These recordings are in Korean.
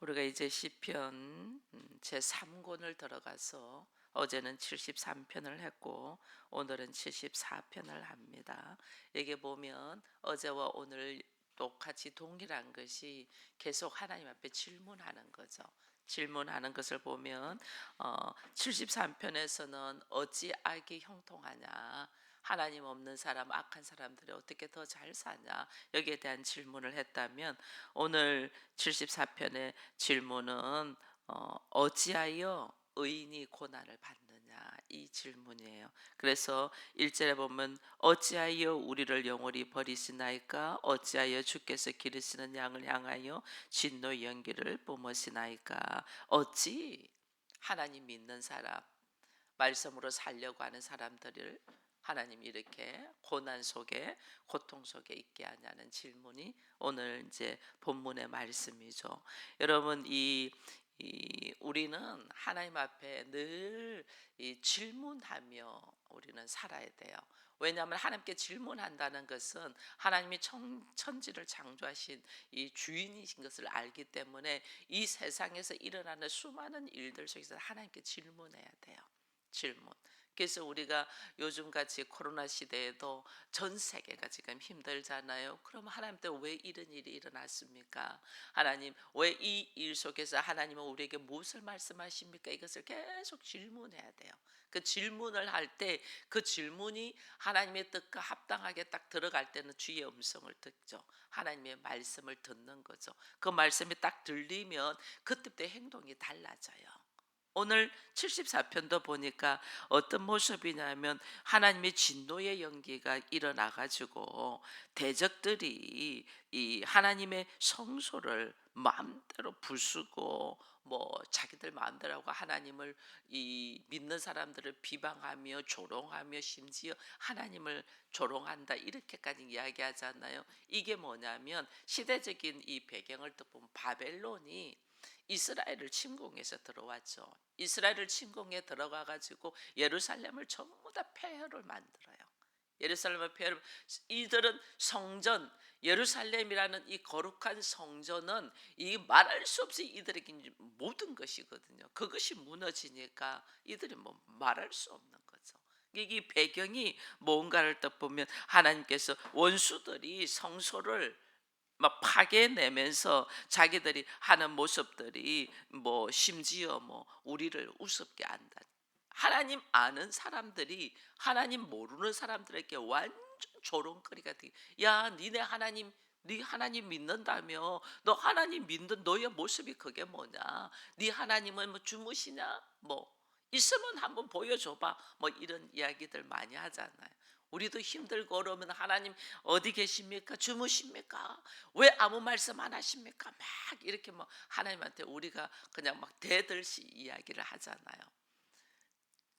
우리가 이제 시편 제 3권을 들어가서 어제는 73편을 했고 오늘은 74편을 합니다. 여기 보면 어제와 오늘 똑같이 동일한 것이 계속 하나님 앞에 질문하는 거죠. 질문하는 것을 보면 73편에서는 어찌 악이 형통하냐, 하나님 없는 사람, 악한 사람들이 어떻게 더 잘 사냐, 여기에 대한 질문을 했다면 오늘 74편의 질문은 어찌하여 의인이 고난을 받느냐, 이 질문이에요. 그래서 1절에 보면 어찌하여 우리를 영원히 버리시나이까, 어찌하여 주께서 기르시는 양을 향하여 진노의 연기를 뿜으시나이까. 어찌 하나님 믿는 사람, 말씀으로 살려고 하는 사람들을 하나님이 이렇게 고난 속에, 고통 속에 있게 하냐는 질문이 오늘 이제 본문의 말씀이죠. 여러분, 우리는 하나님 앞에 늘 이 질문하며 우리는 살아야 돼요. 왜냐하면 하나님께 질문한다는 것은 하나님이 천지를 창조하신 이 주인이신 것을 알기 때문에 이 세상에서 일어나는 수많은 일들 속에서 하나님께 질문해야 돼요. 질문. 그래서 우리가 요즘같이 코로나 시대에도 전 세계가 지금 힘들잖아요. 그럼 하나님께 왜 이런 일이 일어났습니까? 하나님, 왜 이 일 속에서 하나님은 우리에게 무엇을 말씀하십니까? 이것을 계속 질문해야 돼요. 그 질문을 할 때 그 질문이 하나님의 뜻과 합당하게 딱 들어갈 때는 주의 음성을 듣죠. 하나님의 말씀을 듣는 거죠. 그 말씀이 딱 들리면 그때부터 행동이 달라져요. 오늘 74편도 보니까 어떤 모습이냐면 하나님의 진노의 연기가 일어나 가지고 대적들이 이 하나님의 성소를 마음대로 부수고 뭐 자기들 마음대로 하고 하나님을 이 믿는 사람들을 비방하며 조롱하며 심지어 하나님을 조롱한다, 이렇게까지 이야기하잖아요. 이게 뭐냐면 시대적인 이 배경을 또 보면 바벨론이 이스라엘을 침공해서 들어왔죠. 이스라엘을 침공해 들어가 가지고 예루살렘을 전부 다 폐허를 만들어요. 예루살렘을 폐허. 이들은 성전, 예루살렘이라는 이 거룩한 성전은 이 말할 수 없이 이들에게 모든 것이거든요. 그것이 무너지니까 이들이 뭐 말할 수 없는 거죠. 이 배경이 뭔가를 딱 보면 하나님께서 원수들이 성소를 막 파괴내면서 자기들이 하는 모습들이 뭐 심지어 뭐 우리를 우습게 한다. 하나님 아는 사람들이 하나님 모르는 사람들에게 완전 조롱거리가 돼. 야, 니네 하나님, 네 하나님 믿는다며? 너 하나님 믿는 너의 모습이 그게 뭐냐? 네 하나님은 뭐 주무시냐? 뭐 있으면 한번 보여줘봐. 뭐 이런 이야기들 많이 하잖아요. 우리도 힘들고 어려우면 하나님 어디 계십니까? 주무십니까? 왜 아무 말씀 안 하십니까? 막 이렇게 뭐 하나님한테 우리가 그냥 막 대들시 이야기를 하잖아요.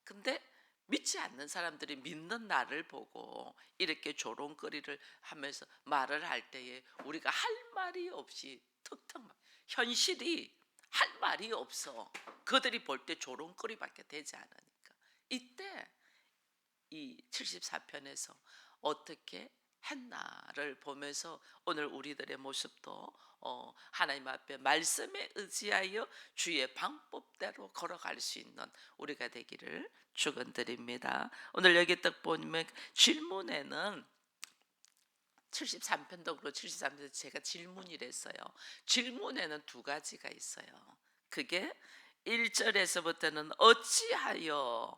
근데 믿지 않는 사람들이 믿는 나를 보고 이렇게 조롱거리를 하면서 말을 할 때에 우리가 할 말이 없이 턱턱 현실이 할 말이 없어. 그들이 볼 때 조롱거리밖에 되지 않으니까. 이때 이 74편에서 어떻게 했나를 보면서 오늘 우리들의 모습도 하나님 앞에 말씀에 의지하여 주의 방법대로 걸어갈 수 있는 우리가 되기를 축원드립니다. 오늘 여기 딱 보면 질문에는 73편도 그렇고 73편도 제가 질문이랬어요. 질문에는 두 가지가 있어요. 그게 1절에서부터는 어찌하여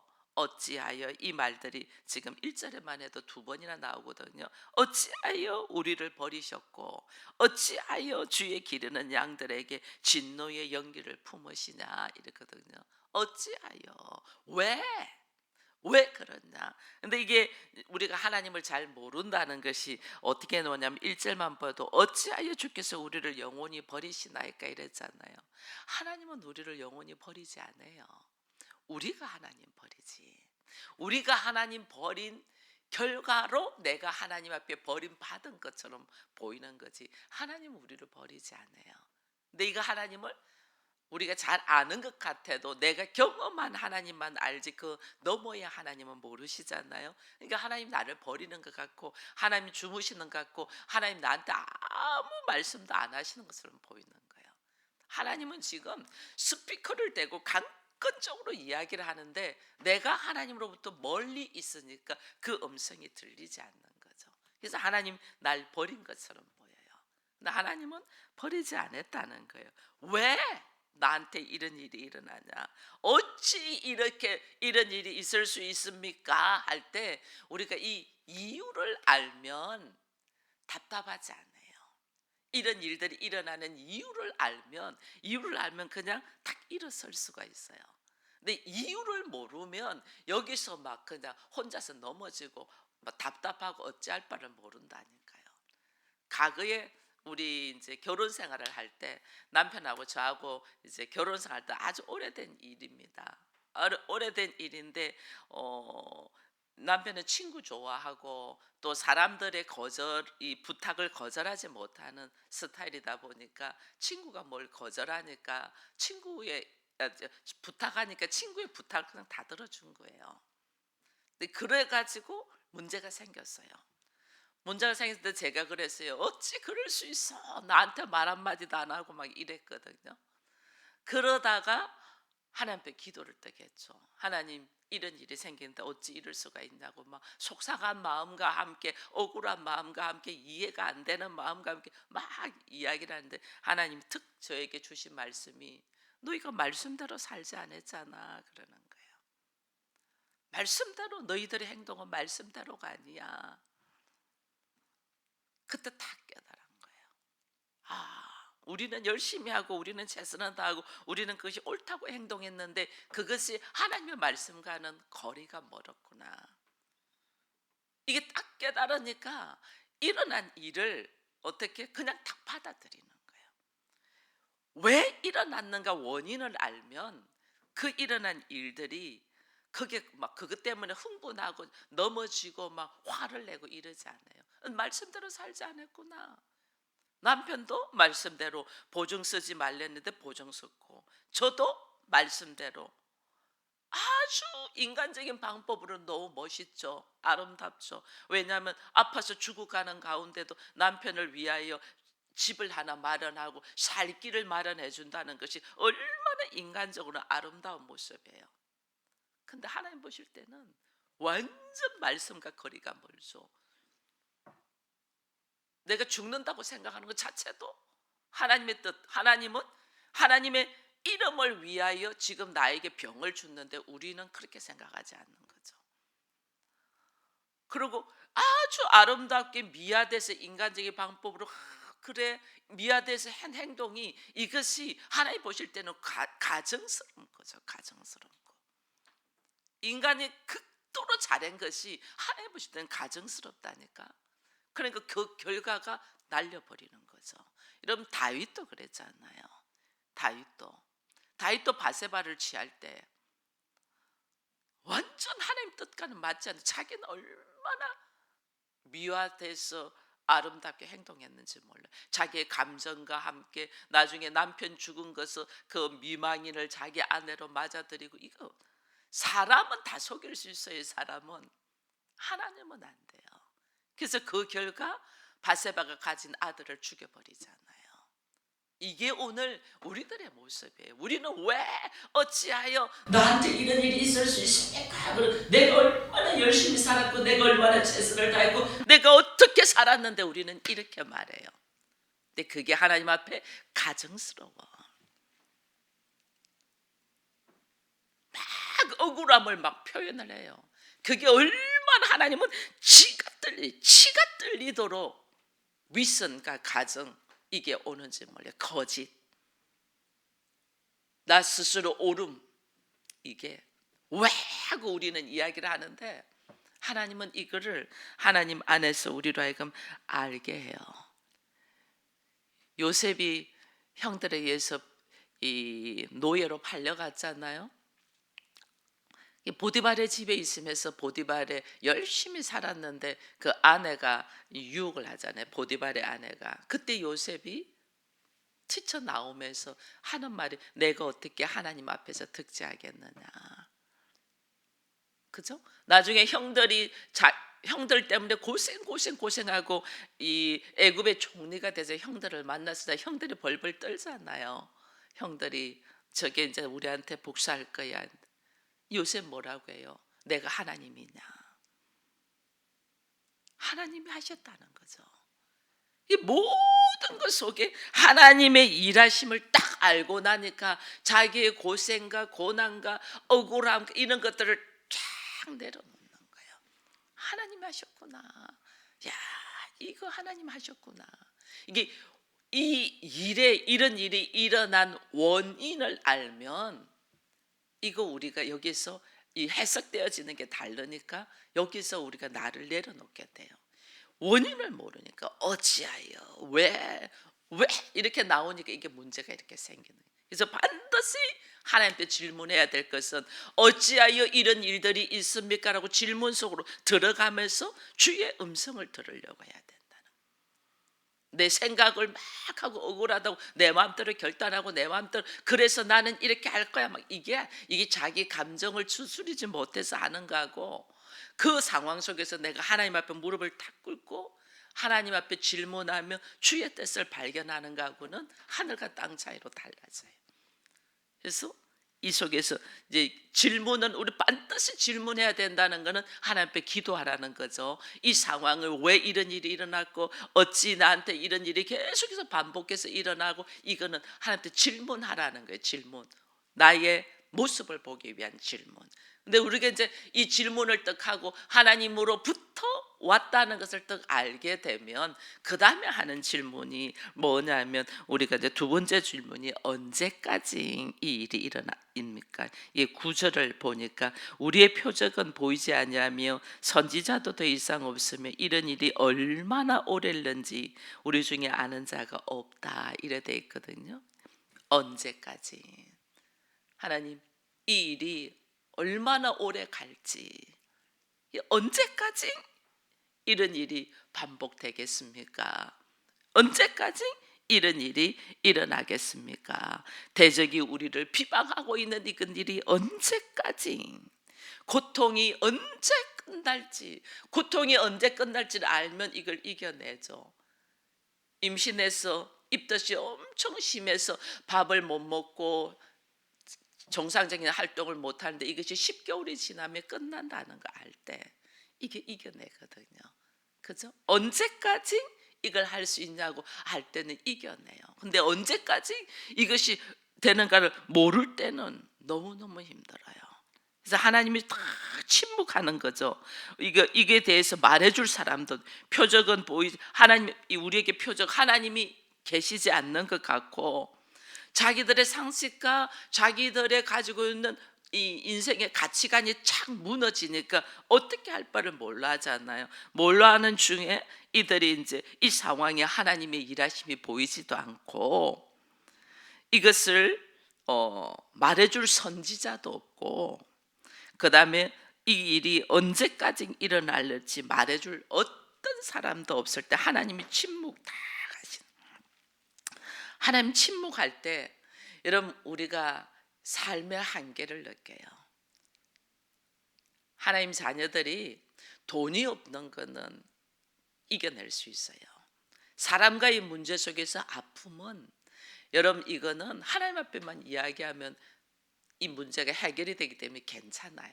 이 말들이 지금 1절에만 해도 두 번이나 나오거든요. 어찌하여 우리를 버리셨고 어찌하여 주의 기르는 양들에게 진노의 연기를 품으시냐 이랬거든요. 어찌하여, 왜 그러냐? 근데 이게 우리가 하나님을 잘 모른다는 것이 어떻게 나오냐면 1절만 봐도 어찌하여 주께서 우리를 영원히 버리시나이까 이랬잖아요. 하나님은 우리를 영원히 버리지 않아요. 우리가 하나님 버리지. 우리가 하나님 버린 결과로 내가 하나님 앞에 버림받은 것처럼 보이는 거지. 하나님은 우리를 버리지 않아요. 근데 이거 하나님을 우리가 잘 아는 것 같아도 내가 경험한 하나님만 알지 그 너머의 하나님은 모르시잖아요. 그러니까 하나님 나를 버리는 것 같고 하나님 주무시는 것 같고 하나님 나한테 아무 말씀도 안 하시는 것처럼 보이는 거예요. 하나님은 지금 스피커를 대고 강건적으로 이야기를 하는데 내가 하나님으로부터 멀리 있으니까 그 음성이 들리지 않는 거죠. 그래서 하나님 날 버린 것처럼 보여요. 근데 하나님은 버리지 않았다는 거예요. 왜 나한테 이런 일이 일어나냐? 어찌 이렇게 이런 일이 있을 수 있습니까? 할 때 우리가 이 이유를 알면 답답하지 않아요. 이런 일들이 일어나는 이유를 알면 그냥 딱 일어설 수가 있어요. 근데 이유를 모르면 여기서 막 그냥 혼자서 넘어지고 막 답답하고 어찌할 바를 모른다니까요. 과거에 우리 이제 결혼 생활을 할 때 남편하고 저하고 이제 결혼 생활 때 아주 오래된 일입니다. 오래된 일인데 남편은 친구 좋아하고 또 사람들의 이 부탁을 거절하지 못하는 스타일이다 보니까 친구가 뭘 거절하니까 부탁하니까 친구의 부탁을 그냥 다 들어준 거예요. 근데 그래 가지고 문제가 생겼어요. 문제가 생겼을 때 제가 그랬어요. 어찌 그럴 수 있어? 나한테 말 한마디도 안 하고 막 이랬거든요. 그러다가 하나님 앞에 기도를 뜨게 했죠. 하나님, 이런 일이 생기는데 어찌 이럴 수가 있냐고 막 속상한 마음과 함께 억울한 마음과 함께 이해가 안 되는 마음과 함께 막 이야기를 하는데 하나님이 특 저에게 주신 말씀이 너희가 말씀대로 살지 않았잖아 그러는 거예요. 말씀대로 너희들의 행동은 말씀대로가 아니야. 그때 다 깨달은 거예요. 우리는 열심히 하고 우리는 최선을 다하고 우리는 그것이 옳다고 행동했는데 그것이 하나님의 말씀과는 거리가 멀었구나. 이게 딱 깨달으니까 일어난 일을 어떻게 그냥 딱 받아들이는 거예요. 왜 일어났는가 원인을 알면 그 일어난 일들이 그게 막 그것 때문에 흥분하고 넘어지고 막 화를 내고 이러지 않아요. 말씀대로 살지 않았구나. 남편도 말씀대로 보증 쓰지 말랬는데 보증 썼고 저도 말씀대로 아주 인간적인 방법으로 너무 멋있죠. 아름답죠. 왜냐하면 아파서 죽어가는 가운데도 남편을 위하여 집을 하나 마련하고 살 길을 마련해 준다는 것이 얼마나 인간적으로 아름다운 모습이에요. 근데 하나님 보실 때는 완전 말씀과 거리가 멀죠. 내가 죽는다고 생각하는 것 자체도 하나님의 뜻, 하나님의 이름을 위하여 지금 나에게 병을 줬는데 우리는 그렇게 생각하지 않는 거죠. 그리고 아주 아름답게 미화돼서 인간적인 방법으로 그래 미화돼서 한 행동이 이것이 하나님 보실 때는 가증스러운 거죠. 가증스러운 거. 인간이 극도로 잘한 것이 하나님 보실 때는 가증스럽다니까. 그러니까 그 결과가 날려버리는 거죠. 여러분 다윗도 그랬잖아요. 다윗도 바세바를 취할 때 완전 하나님 뜻과는 맞지 않는 자기는 얼마나 미화돼서 아름답게 행동했는지 몰라요. 자기의 감정과 함께 나중에 남편 죽은 것을 그 미망인을 자기 아내로 맞아들이고 이거 사람은 다 속일 수 있어요. 사람은 하나님은 안 돼요. 그래서 그 결과 바세바가 가진 아들을 죽여버리잖아요. 이게 오늘 우리들의 모습이에요. 우리는 왜 어찌하여 나한테 이런 일이 있을 수 있습니까? 내가 얼마나 열심히 살았고 내가 얼마나 최선을 다했고 내가 어떻게 살았는데 우리는 이렇게 말해요. 근데 그게 하나님 앞에 가증스러워. 막 억울함을 막 표현을 해요. 그게 얼마나 하나님은 치가 떨리도록 위선과 가정 이게 오는지 몰라요. 거짓, 나 스스로 옳음 이게 왜 하고 우리는 이야기를 하는데 하나님은 이거를 하나님 안에서 우리로 하여금 알게 해요. 요셉이 형들에 의해서 이 노예로 팔려갔잖아요. 보디발의 집에 있으면서 보디발에 열심히 살았는데 그 아내가 유혹을 하잖아요. 보디발의 아내가. 그때 요셉이 지쳐 나오면서 하는 말이 내가 어떻게 하나님 앞에서 득제하겠느냐. 그죠? 나중에 형들 때문에 고생하고 이 애굽의 총리가 돼서 형들을 만났을 때 형들이 벌벌 떨잖아요. 형들이 저게 이제 우리한테 복수할 거야. 요새 뭐라고 해요? 내가 하나님이냐? 하나님이 하셨다는 거죠. 이 모든 것 속에 하나님의 일하심을 딱 알고 나니까 자기의 고생과 고난과 억울함 이런 것들을 쫙 내려놓는 거예요. 하나님 하셨구나. 야, 이거 하나님 하셨구나. 이게 이 일에 이런 일이 일어난 원인을 알면 이거 우리가 여기서 이 해석되어지는 게 다르니까 여기서 우리가 나를 내려놓게 돼요. 원인을 모르니까 어찌하여 왜 이렇게 나오니까 이게 문제가 이렇게 생기는 거예요. 그래서 반드시 하나님께 질문해야 될 것은 어찌하여 이런 일들이 있습니까? 라고 질문 속으로 들어가면서 주의 음성을 들으려고 해야 된다는 거예요. 내 생각을 막 하고 억울하다고 내 마음대로 결단하고 내 마음대로 그래서 나는 이렇게 할 거야 막 이게 자기 감정을 추스리지 못해서 하는 거고, 그 상황 속에서 내가 하나님 앞에 무릎을 탁 꿇고 하나님 앞에 질문하며 주의 뜻을 발견하는 거하고는 하늘과 땅 차이로 달라져요. 그래서 이 속에서 이제 질문은 우리 반드시 질문해야 된다는 것은 하나님 앞에 기도하라는 거죠. 이 상황을 왜 이런 일이 일어났고 어찌 나한테 이런 일이 계속해서 반복해서 일어나고, 이거는 하나님한테 질문하라는 거예요. 질문. 나의 모습을 보기 위한 질문. 근데 우리가 이제 이 질문을 딱 하고 하나님으로부터 왔다는 것을 딱 알게 되면 그 다음에 하는 질문이 뭐냐면, 우리가 이제 두 번째 질문이 언제까지 이 일이 일어나입니까? 이 구절을 보니까 우리의 표적은 보이지 아니하며 선지자도 더 이상 없으며 이런 일이 얼마나 오래는지 우리 중에 아는 자가 없다 이래 돼 있거든요. 언제까지? 하나님, 이 일이 얼마나 오래 갈지, 언제까지 이런 일이 반복되겠습니까? 언제까지 이런 일이 일어나겠습니까? 대적이 우리를 비방하고 있는 이 일이 언제까지, 고통이 언제 끝날지, 고통이 언제 끝날지를 알면 이걸 이겨내죠. 임신해서 입덧이 엄청 심해서 밥을 못 먹고 정상적인 활동을 못 하는데 이것이 10개월이 지나면 끝난다는 거 알 때 이게 이겨내거든요. 그죠? 언제까지 이걸 할 수 있냐고 할 때는 이겨내요. 근데 언제까지 이것이 되는가를 모를 때는 너무너무 힘들어요. 그래서 하나님이 다 침묵하는 거죠. 이게 대해서 말해줄 사람도, 표적은 하나님, 우리에게 표적, 하나님이 계시지 않는 것 같고 자기들의 상식과 자기들의 가지고 있는 이 인생의 가치관이 착 무너지니까 어떻게 할 바를 몰라 하잖아요. 몰라 하는 중에 이들이 이제 이 상황에 하나님의 일하심이 보이지도 않고 이것을 말해줄 선지자도 없고, 그 다음에 이 일이 언제까지 일어날지 말해줄 어떤 사람도 없을 때 하나님이 침묵 다 하시는. 하나님 침묵할 때 여러분 우리가 삶의 한계를 느껴요. 하나님 자녀들이 돈이 없는 것은 이겨낼 수 있어요. 사람과의 문제 속에서 아픔은 여러분 이거는 하나님 앞에만 이야기하면 이 문제가 해결이 되기 때문에 괜찮아요.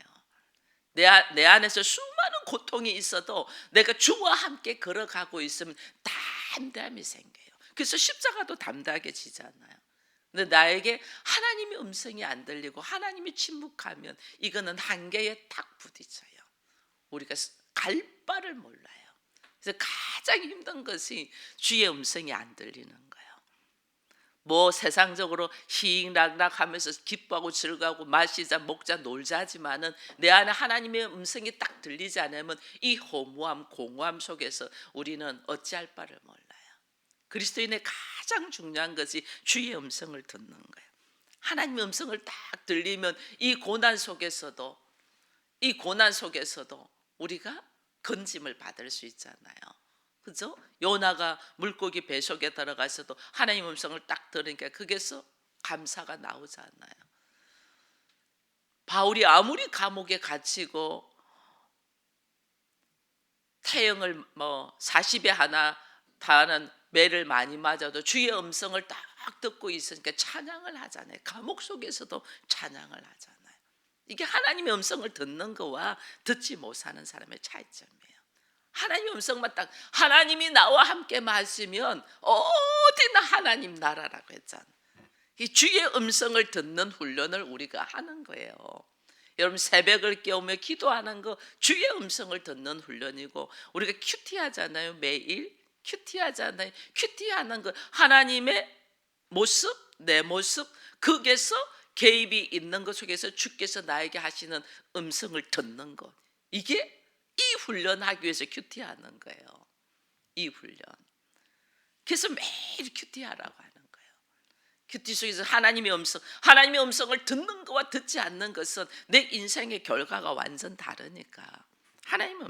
내 안에서 수많은 고통이 있어도 내가 주와 함께 걸어가고 있으면 담대함이 생겨요. 그래서 십자가도 담대하게 지잖아요. 근데 나에게 하나님의 음성이 안 들리고 하나님이 침묵하면 이거는 한계에 딱 부딪혀요. 우리가 갈 바를 몰라요. 그래서 가장 힘든 것이 주의 음성이 안 들리는 거예요. 뭐 세상적으로 희락락하면서 기뻐하고 즐거워하고 마시자 먹자 놀자 하지만은 내 안에 하나님의 음성이 딱 들리지 않으면 이 허무함 공허함 속에서 우리는 어찌할 바를 몰라요. 그리스도인의 가장 중요한 것이 주의 음성을 듣는 거예요. 하나님의 음성을 딱 들리면 이 고난 속에서도 우리가 건짐을 받을 수 있잖아요. 그죠? 요나가 물고기 배 속에 들어가서도 하나님 음성을 딱 들으니까 거기서 감사가 나오잖아요. 바울이 아무리 감옥에 갇히고 태형을 40에 하나 다하는 매를 많이 맞아도 주의 음성을 딱 듣고 있으니까 찬양을 하잖아요. 감옥 속에서도 찬양을 하잖아요. 이게 하나님의 음성을 듣는 거와 듣지 못하는 사람의 차이점이에요. 하나님의 음성만 딱 하나님이 나와 함께 마시면 어디나 하나님 나라라고 했잖아요. 이 주의 음성을 듣는 훈련을 우리가 하는 거예요. 여러분 새벽을 깨우며 기도하는 거 주의 음성을 듣는 훈련이고, 우리가 큐티하잖아요. 매일 큐티하잖아요. 큐티하는 거 하나님의 모습, 내 모습, 거기에서 개입이 있는 것 속에서 주께서 나에게 하시는 음성을 듣는 것, 이게 이 훈련하기 위해서 큐티하는 거예요. 이 훈련. 그래서 매일 큐티하라고 하는 거예요. 큐티 속에서 하나님의 음성을 듣는 것과 듣지 않는 것은 내 인생의 결과가 완전 다르니까. 하나님의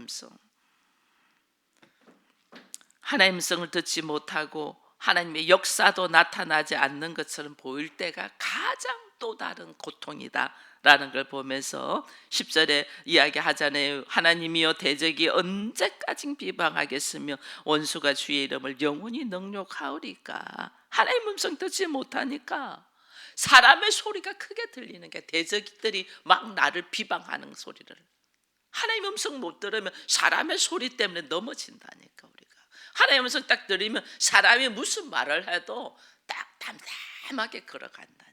음성을 듣지 못하고 하나님의 역사도 나타나지 않는 것처럼 보일 때가 가장 또 다른 고통이다라는 걸 보면서 10절에 이야기하잖아요. 하나님이여 대적이 언제까지 비방하겠으며 원수가 주의 이름을 영원히 능욕하오리까. 하나님 음성 듣지 못하니까 사람의 소리가 크게 들리는 게, 대적들이 막 나를 비방하는 소리를. 하나님 음성 못 들으면 사람의 소리 때문에 넘어진다니까. 우리가 하나님 음성 딱 들으면 사람이 무슨 말을 해도 딱 담담하게 걸어간다니.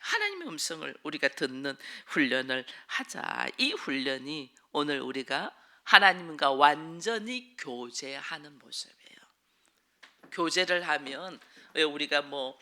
하나님의 음성을 우리가 듣는 훈련을 하자. 이 훈련이 오늘 우리가 하나님과 완전히 교제하는 모습이에요. 교제를 하면 왜 우리가 뭐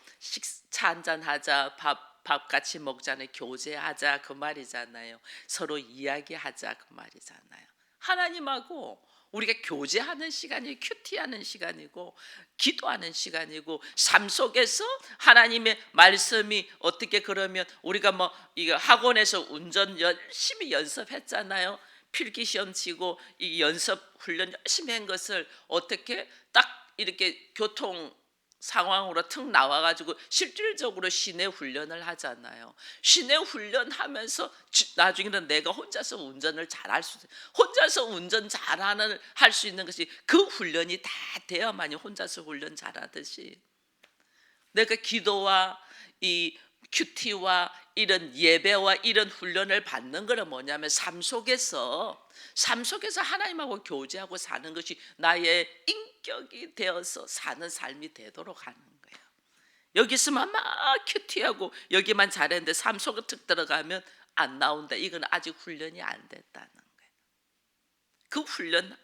차 한잔 하자, 밥 같이 먹자는 교제하자 그 말이잖아요. 서로 이야기하자 그 말이잖아요. 하나님하고 우리가 교제하는 시간이 큐티하는 시간이고, 기도하는 시간이고, 삶 속에서 하나님의 말씀이 어떻게, 그러면 우리가 뭐 이거 학원에서 운전 열심히 연습했잖아요. 필기 시험 치고 이 연습 훈련 열심히 한 것을 어떻게 딱 이렇게 교통 상황으로 툭 나와가지고 실질적으로 시내 훈련을 하잖아요. 시내 훈련하면서 나중에는 내가 혼자서 운전을 잘할 수 있어요. 혼자서 운전 잘하는 할 수 있는 것이 그 훈련이 다 돼야만이 혼자서 훈련 잘하듯이, 내가 기도와 이 큐티와 이런 예배와 이런 훈련을 받는 거는 뭐냐면 삶 속에서 하나님하고 교제하고 사는 것이 나의 인격이 되어서 사는 삶이 되도록 하는 거예요. 여기 있으면 막 큐티하고 여기만 잘했는데 삶 속에 툭 들어가면 안 나온다. 이건 아직 훈련이 안 됐다는 거예요. 그 훈련,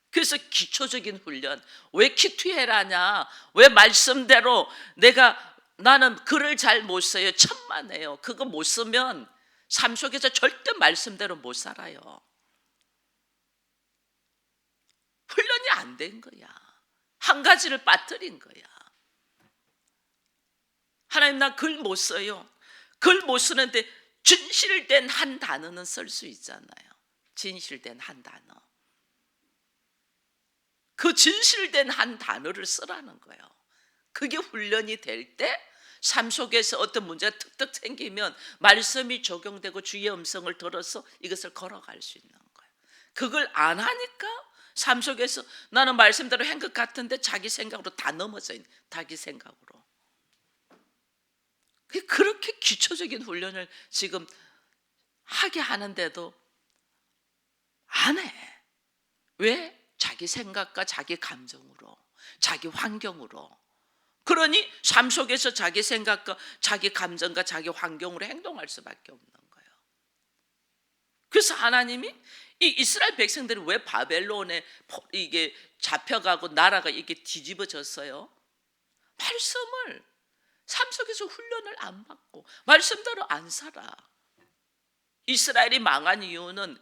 그래서 기초적인 훈련. 왜 큐티해라냐? 왜 말씀대로 나는 글을 잘 못 써요. 천만에요. 그거 못 쓰면 삶 속에서 절대 말씀대로 못 살아요. 훈련이 안 된 거야. 한 가지를 빠뜨린 거야. 하나님, 나 글 못 써요. 글 못 쓰는데 진실된 한 단어는 쓸 수 있잖아요. 진실된 한 단어. 그 진실된 한 단어를 쓰라는 거예요. 그게 훈련이 될 때 삶 속에서 어떤 문제가 툭툭 생기면 말씀이 적용되고 주의 음성을 들어서 이것을 걸어갈 수 있는 거예요. 그걸 안 하니까 삶 속에서 나는 말씀대로 한 것 같은데 자기 생각으로 다 넘어져 있는, 자기 생각으로. 그렇게 기초적인 훈련을 지금 하게 하는데도 안 해. 왜? 자기 생각과 자기 감정으로, 자기 환경으로. 그러니 삶 속에서 자기 생각과 자기 감정과 자기 환경으로 행동할 수밖에 없는 거예요. 그래서 하나님이 이 이스라엘 백성들이 왜 바벨론에 이게 잡혀가고 나라가 이게 뒤집어졌어요? 말씀을 삶 속에서 훈련을 안 받고 말씀대로 안 살아. 이스라엘이 망한 이유는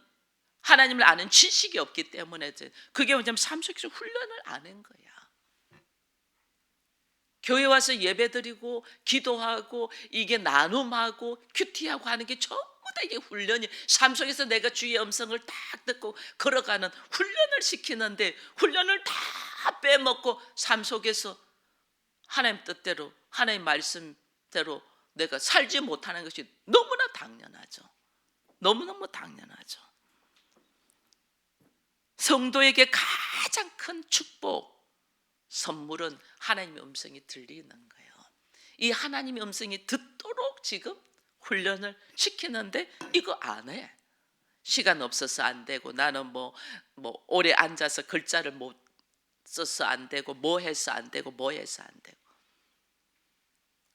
하나님을 아는 지식이 없기 때문에. 그게 뭐냐면 삶 속에서 훈련을 안 한 거야. 교회 와서 예배드리고 기도하고 이게 나눔하고 큐티하고 하는 게 전부 다 이게 훈련이, 삶 속에서 내가 주의 음성을 딱 듣고 걸어가는 훈련을 시키는데, 훈련을 다 빼먹고 삶 속에서 하나님 뜻대로 하나님 말씀대로 내가 살지 못하는 것이 너무나 당연하죠. 너무너무 당연하죠. 성도에게 가장 큰 축복, 선물은 하나님의 음성이 들리는 거예요. 이 하나님의 음성이 듣도록 지금 훈련을 시키는데 이거 안 해. 시간 없어서 안 되고, 나는 뭐 오래 앉아서 글자를 못 써서 안 되고, 뭐 해서 안 되고, 뭐 해서 안 되고.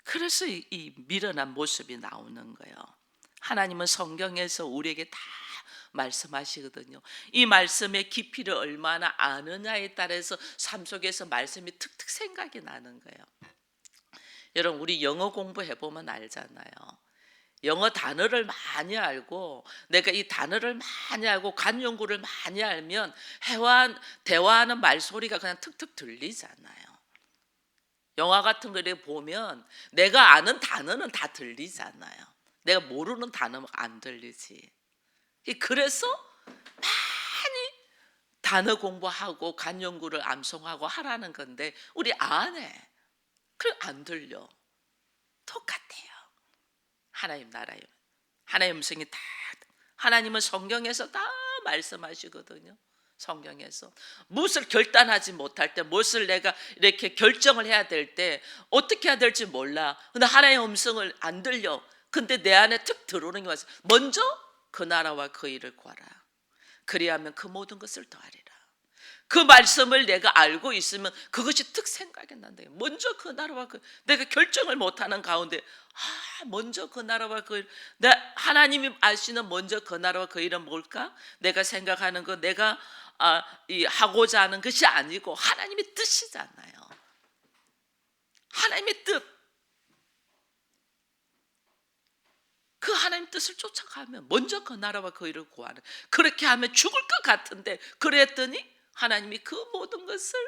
그래서 이 미련한 모습이 나오는 거예요. 하나님은 성경에서 우리에게 다 말씀하시거든요. 이 말씀의 깊이를 얼마나 아느냐에 따라서 삶 속에서 말씀이 툭툭 생각이 나는 거예요. 여러분, 우리 영어 공부해 보면 알잖아요. 영어 단어를 많이 알고, 내가 이 단어를 많이 알고 간 연구를 많이 알면 대화하는 말소리가 그냥 툭툭 들리잖아요. 영화 같은 거를 보면 내가 아는 단어는 다 들리잖아요. 내가 모르는 단어는 안 들리지. 그래서 많이 단어 공부하고 간 연구를 암송하고 하라는 건데 우리 안 해. 그럼 안 들려. 똑같아요. 하나님 나라요. 하나님 음성이 다, 하나님은 성경에서 다 말씀하시거든요. 성경에서 무엇을 결단하지 못할 때, 무엇을 내가 이렇게 결정을 해야 될 때 어떻게 해야 될지 몰라. 근데 하나님의 음성을 안 들려. 근데 내 안에 툭 들어오는 게 왔어. 먼저 그 나라와 그 일을 구하라. 그리하면 그 모든 것을 더하리라. 그 말씀을 내가 알고 있으면 그것이 특 생각이 난다. 먼저 그 나라와 그, 내가 결정을 못하는 가운데 먼저 그 나라와 그 일, 하나님이 아시는 먼저 그 나라와 그 일은 뭘까? 내가 생각하는 거, 내가 하고자 하는 것이 아니고 하나님의 뜻이잖아요. 하나님의 뜻. 그 하나님 뜻을 쫓아가면 먼저 그 나라와 그 일을 구하는, 그렇게 하면 죽을 것 같은데 그랬더니 하나님이 그 모든 것을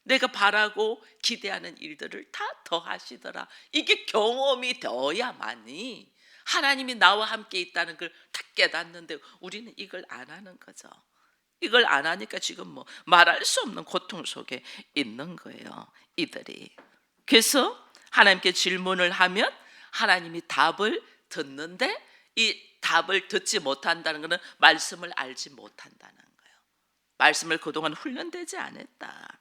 내가 바라고 기대하는 일들을 다 더하시더라. 이게 경험이 되어야만이 하나님이 나와 함께 있다는 걸 다 깨닫는데 우리는 이걸 안 하는 거죠. 이걸 안 하니까 지금 뭐 말할 수 없는 고통 속에 있는 거예요, 이들이. 그래서 하나님께 질문을 하면 하나님이 답을 듣는데, 이 답을 듣지 못한다는 것은 말씀을 알지 못한다는 거예요. 말씀을 그동안 훈련되지 않았다.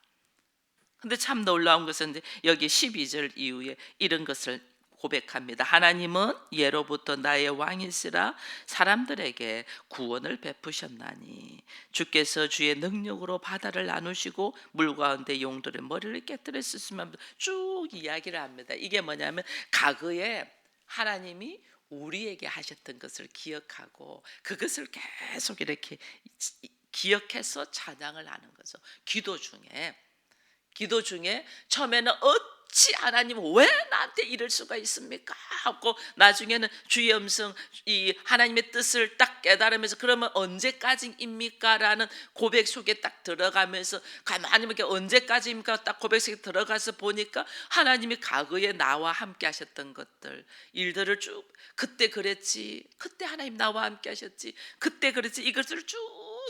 근데 참 놀라운 것은 여기 12절 이후에 이런 것을 고백합니다. 하나님은 예로부터 나의 왕이시라 사람들에게 구원을 베푸셨나니 주께서 주의 능력으로 바다를 나누시고 물 가운데 용들의 머리를 깨뜨렸으면, 쭉 이야기를 합니다. 이게 뭐냐면 과거에 하나님이 우리에게 하셨던 것을 기억하고 그것을 계속 이렇게 기억해서 찬양을 하는 거죠. 기도 중에 처음에는 어찌 하나님 왜 나한테 이럴 수가 있습니까? 하고 나중에는 주의 음성, 이 하나님의 뜻을 딱 깨달으면서 그러면 언제까지입니까? 라는 고백 속에 딱 들어가면서 가만히 이렇게 언제까지입니까? 딱 고백 속에 들어가서 보니까 하나님이 과거에 나와 함께 하셨던 것들, 일들을 쭉, 그때 그랬지, 그때 하나님 나와 함께 하셨지, 그때 그랬지, 이것을 쭉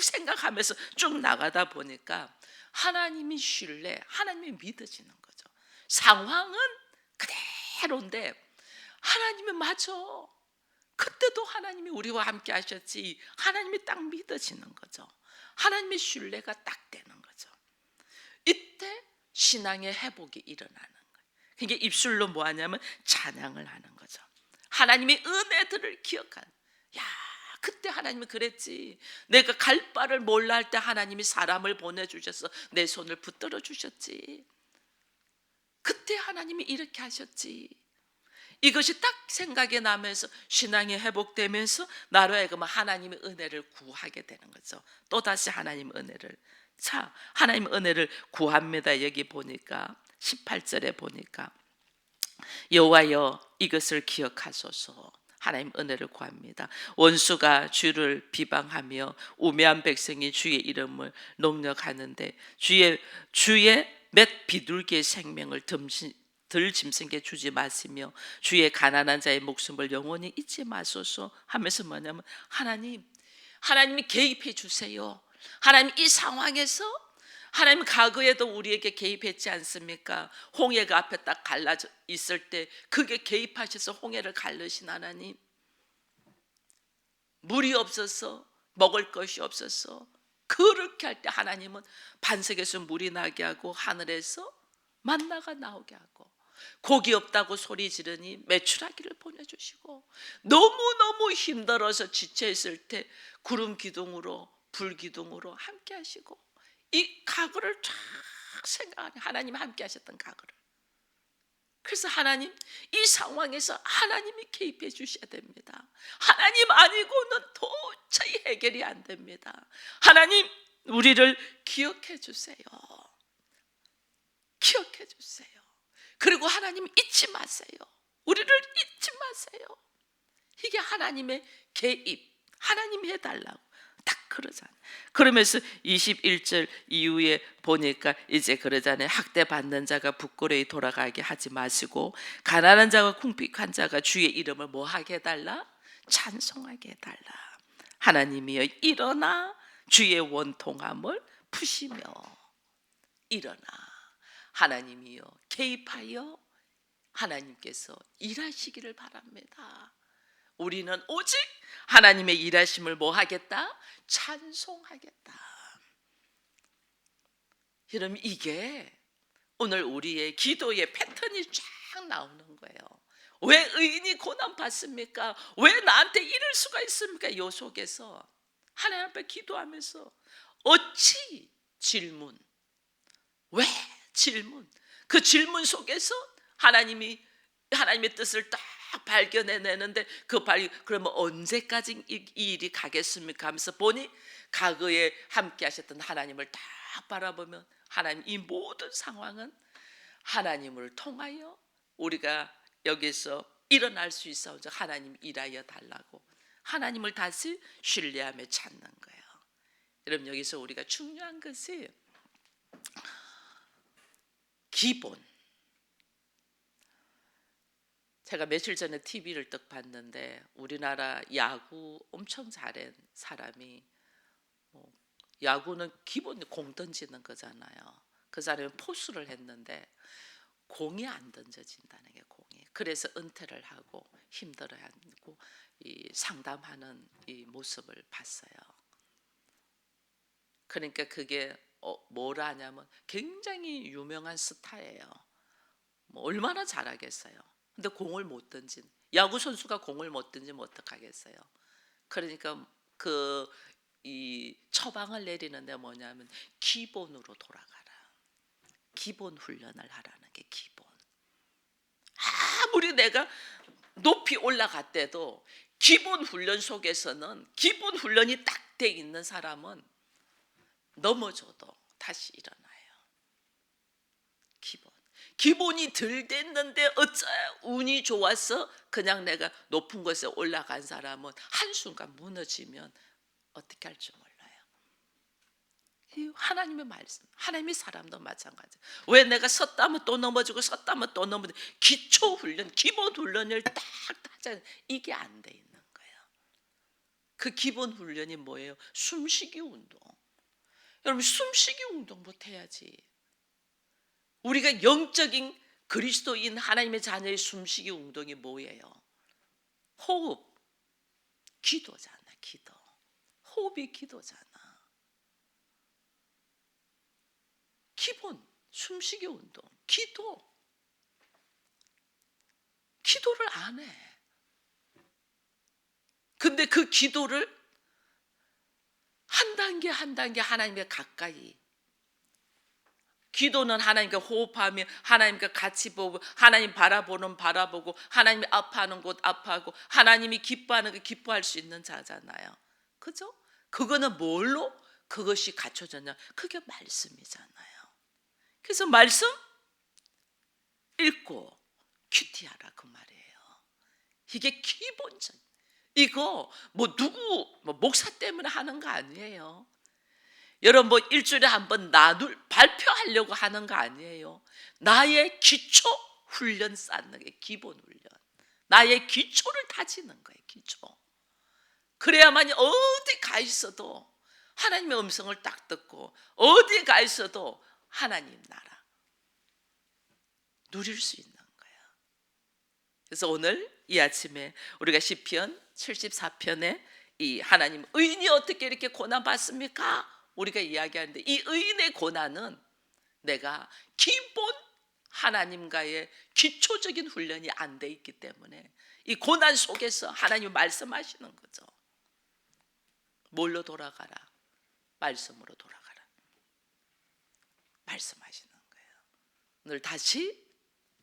생각하면서 쭉 나가다 보니까 하나님이 신뢰, 하나님이 믿어지는 거죠. 상황은 그대로인데 하나님이 맞아. 그때도 하나님이 우리와 함께 하셨지. 하나님이 딱 믿어지는 거죠. 하나님의 신뢰가 딱 되는 거죠. 이때 신앙의 회복이 일어나는 거예요. 그러니까 입술로 뭐 하냐면 찬양을 하는 거죠. 하나님의 은혜들을 기억하는. 야, 그때 하나님이 그랬지. 내가 갈 바를 몰라 할 때 하나님이 사람을 보내주셔서 내 손을 붙들어 주셨지. 그때 하나님이 이렇게 하셨지. 이것이 딱 생각이 나면서 신앙이 회복되면서 나로 하여금 하나님의 은혜를 구하게 되는 거죠. 또다시 하나님의 은혜를. 자, 하나님의 은혜를 구합니다. 여기 보니까 18절에 보니까 여호와여 이것을 기억하소서. 하나님 은혜를 구합니다. 원수가 주를 비방하며 우매한 백성이 주의 이름을 농락하는데 주의 몇 비둘기의 생명을 들 짐승에게 주지 마시며 주의 가난한 자의 목숨을 영원히 잊지 마소서 하면서 뭐냐면 하나님이 개입해 주세요. 하나님 이 상황에서 하나님 과거에도 우리에게 개입했지 않습니까? 홍해가 앞에 딱 갈라져 있을 때 그게 개입하셔서 홍해를 갈르신 하나님, 물이 없어서 먹을 것이 없어서 그렇게 할 때 하나님은 반석에서 물이 나게 하고 하늘에서 만나가 나오게 하고, 고기 없다고 소리 지르니 메추라기를 보내주시고, 너무너무 힘들어서 지쳐있을 때 구름 기둥으로 불 기둥으로 함께 하시고, 이 과거를 쫙 생각하니 하나님 함께 하셨던 과거를. 그래서 하나님, 이 상황에서 하나님이 개입해 주셔야 됩니다. 하나님 아니고는 도저히 해결이 안 됩니다. 하나님, 우리를 기억해 주세요. 기억해 주세요. 그리고 하나님 잊지 마세요. 우리를 잊지 마세요. 이게 하나님의 개입, 하나님이 해달라고 딱 그러잖아요. 그러면서 21절 이후에 보니까 이제 그러잖아요. 학대받는 자가 부끄러이 돌아가게 하지 마시고, 가난한 자와 궁핍한 자가 주의 이름을 뭐 하게 해달라? 찬송하게 해달라. 하나님이여 일어나 주의 원통함을 푸시며 일어나. 하나님이여 개입하여 하나님께서 일하시기를 바랍니다. 우리는 오직 하나님의 일하심을 뭐 하겠다? 찬송하겠다. 여러분, 이게 오늘 우리의 기도의 패턴이 쫙 나오는 거예요. 왜 의인이 고난 받습니까? 왜 나한테 이럴 수가 있습니까? 이 속에서 하나님 앞에 기도하면서 어찌 질문, 왜 질문, 그 질문 속에서 하나님의 뜻을 딱 발견해내는데, 그러면 언제까지 이 일이 가겠습니까 하면서 보니, 과거에 함께 하셨던 하나님을 딱 바라보면 하나님, 이 모든 상황은 하나님을 통하여 우리가 여기서 일어날 수 있어. 하나님 일하여 달라고 하나님을 다시 신뢰하며 찾는 거예요. 여러분, 여기서 우리가 중요한 것이 기본. 제가 며칠 전에 TV를 떡 봤는데, 우리나라 야구 엄청 잘한 사람이, 야구는 기본 공 던지는 거잖아요. 그 사람이 포수를 했는데 공이 안 던져진다는 게, 공이. 그래서 은퇴를 하고 힘들어하고 이 상담하는 이 모습을 봤어요. 그러니까 그게 뭐라 하냐면 굉장히 유명한 스타예요. 뭐 얼마나 잘하겠어요. 근데 공을 못 던진, 야구 선수가 공을 못 던지면 어떡하겠어요. 그러니까 이 처방을 내리는데 뭐냐면 기본으로 돌아가라. 기본 훈련을 하라는 게 기본. 아무리 내가 높이 올라갔대도 기본 훈련 속에서는, 기본 훈련이 딱 돼 있는 사람은 넘어져도 다시 일어나요. 기본이 덜 됐는데 어째 운이 좋아서 그냥 내가 높은 곳에 올라간 사람은 한순간 무너지면 어떻게 할지 몰라요. 하나님의 말씀, 하나님의 사람도 마찬가지. 왜 내가 섰다면 또 넘어지고 섰다면 또 넘어지고, 기초 훈련, 기본 훈련을 딱 하자, 이게 안 돼 있는 거예요. 그 기본 훈련이 뭐예요? 숨쉬기 운동. 여러분, 숨쉬기 운동부터 해야지. 우리가 영적인 그리스도인 하나님의 자녀의 숨쉬기 운동이 뭐예요? 호흡, 기도잖아. 기도. 호흡이 기도잖아. 기본 숨쉬기 운동, 기도. 기도를 안 해. 근데 그 기도를 한 단계 한 단계 하나님께 가까이. 기도는 하나님과 호흡하며 하나님과 같이 보고, 하나님 바라보고, 하나님이 아파하는 곳 아파하고, 하나님이 기뻐하는 거 기뻐할 수 있는 자잖아요. 그죠? 그거는 뭘로 그것이 갖춰졌냐? 그게 말씀이잖아요. 그래서 말씀 읽고 큐티하라, 그 말이에요. 이게 기본적. 이거 누구 목사 때문에 하는 거 아니에요. 여러분, 일주일에 한 번 발표하려고 하는 거 아니에요. 나의 기초 훈련 쌓는 게 기본 훈련. 나의 기초를 다지는 거예요. 기초. 그래야만 어디 가 있어도 하나님의 음성을 딱 듣고, 어디 가 있어도 하나님 나라 누릴 수 있는 거예요. 그래서 오늘 이 아침에 우리가 시편 74편에 이 하나님, 의인이 어떻게 이렇게 고난 받습니까? 우리가 이야기하는데, 이 의인의 고난은 내가 기본 하나님과의 기초적인 훈련이 안 돼 있기 때문에 이 고난 속에서 하나님이 말씀하시는 거죠. 뭘로 돌아가라? 말씀으로 돌아가라. 말씀하시는 거예요. 오늘 다시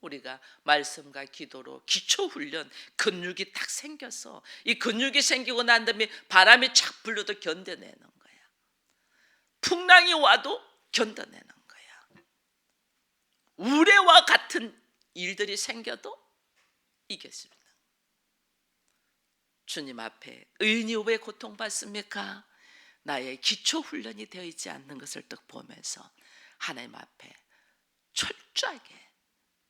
우리가 말씀과 기도로 기초 훈련, 근육이 딱 생겨서 이 근육이 생기고 난 다음에 바람이 착 불러도 견뎌내는 거야. 풍랑이 와도 견뎌내는 거야. 우레와 같은 일들이 생겨도 이겼습니다. 주님 앞에 의인이 왜 고통받습니까? 나의 기초 훈련이 되어 있지 않는 것을 딱 보면서 하나님 앞에 철저하게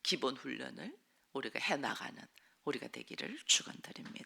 기본 훈련을 우리가 해나가는 우리가 되기를 축원드립니다.